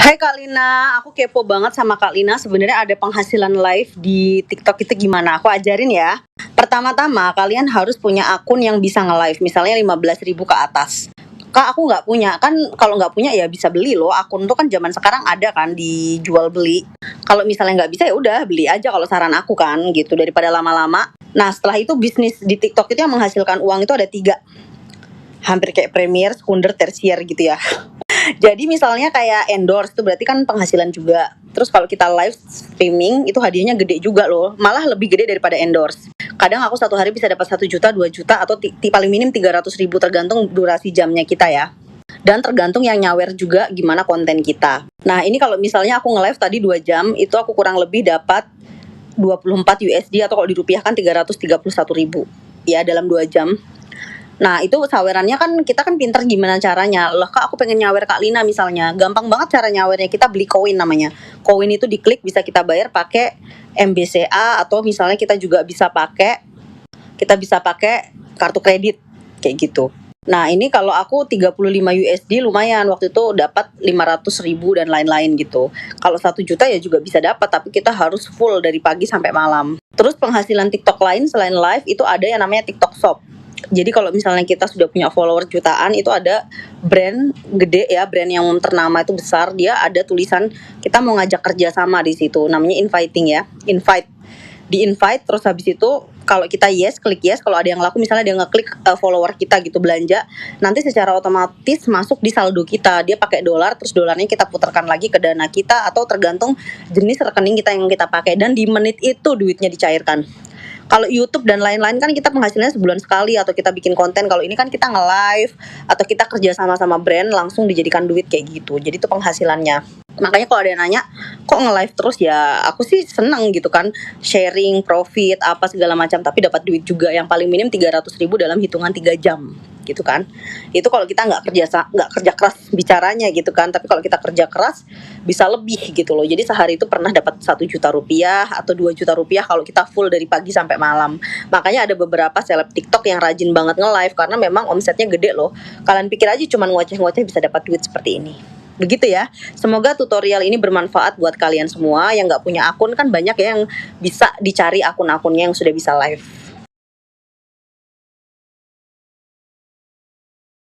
Hai Kak Lina, aku kepo banget sama Kak Lina. Sebenarnya ada penghasilan live di TikTok itu gimana? Aku ajarin ya. Pertama-tama kalian harus punya akun yang bisa nge-live, misalnya 15.000 ke atas. Kak, aku nggak punya. Kan kalau nggak punya ya bisa beli loh. Akun tuh kan zaman sekarang ada kan dijual beli. Kalau misalnya nggak bisa ya udah beli aja kalau saran aku kan gitu daripada lama-lama. Nah setelah itu bisnis di TikTok itu yang menghasilkan uang itu ada 3. Hampir kayak premier, sekunder, tersier gitu ya. Jadi misalnya kayak endorse itu berarti kan penghasilan juga. Terus kalau kita live streaming itu hadiahnya gede juga loh. Malah lebih gede daripada endorse. Kadang aku satu hari bisa dapat 1 juta, 2 juta atau paling minim 300.000 tergantung durasi jamnya kita ya. Dan tergantung yang nyawer juga gimana konten kita. Nah ini kalau misalnya aku nge-live tadi 2 jam itu aku kurang lebih dapat 24 USD atau kalau dirupiahkan 331.000 ya dalam 2 jam. Nah itu sawerannya kan kita kan pinter gimana caranya. Loh Kak aku pengen nyawer Kak Lina misalnya. Gampang banget cara nyawernya, kita beli koin namanya. Koin itu diklik bisa kita bayar pakai MBCA atau misalnya kita bisa pakai kartu kredit kayak gitu. Nah ini kalau aku 35 USD lumayan, waktu itu dapat 500.000 dan lain-lain gitu. Kalau 1 juta ya juga bisa dapat, tapi kita harus full dari pagi sampai malam. Terus penghasilan TikTok lain selain live itu ada yang namanya TikTok Shop. Jadi kalau misalnya kita sudah punya follower jutaan itu ada brand gede ya, brand yang ternama itu besar, dia ada tulisan kita mau ngajak kerja sama di situ, namanya inviting ya, di invite terus habis itu kalau kita klik yes, kalau ada yang laku misalnya dia ngeklik follower kita gitu belanja, nanti secara otomatis masuk di saldo kita, dia pakai dolar terus dolarnya kita putarkan lagi ke dana kita atau tergantung jenis rekening kita yang kita pakai dan di menit itu duitnya dicairkan. Kalau YouTube dan lain-lain kan kita penghasilannya sebulan sekali atau kita bikin konten. Kalau ini kan kita nge-live atau kita kerja sama brand langsung dijadikan duit kayak gitu. Jadi itu penghasilannya. Makanya kalau ada yang nanya, kok nge-live terus ya aku sih seneng gitu kan. Sharing, profit, apa segala macam. Tapi dapat duit juga yang paling minim 300.000 dalam hitungan 3 jam gitu kan. Itu kalau kita nggak kerja keras bicaranya gitu kan. Tapi kalau kita kerja keras bisa lebih gitu loh. Jadi sehari itu pernah dapat 1 juta rupiah atau 2 juta rupiah kalau kita full dari pagi sampai malam. Makanya ada beberapa seleb TikTok yang rajin banget nge-live karena memang omsetnya gede loh. Kalian pikir aja cuman ngoceh-ngoceh bisa dapat duit seperti ini. Begitu ya. Semoga tutorial ini bermanfaat buat kalian semua yang nggak punya akun, kan banyak ya yang bisa dicari akun-akunnya yang sudah bisa live.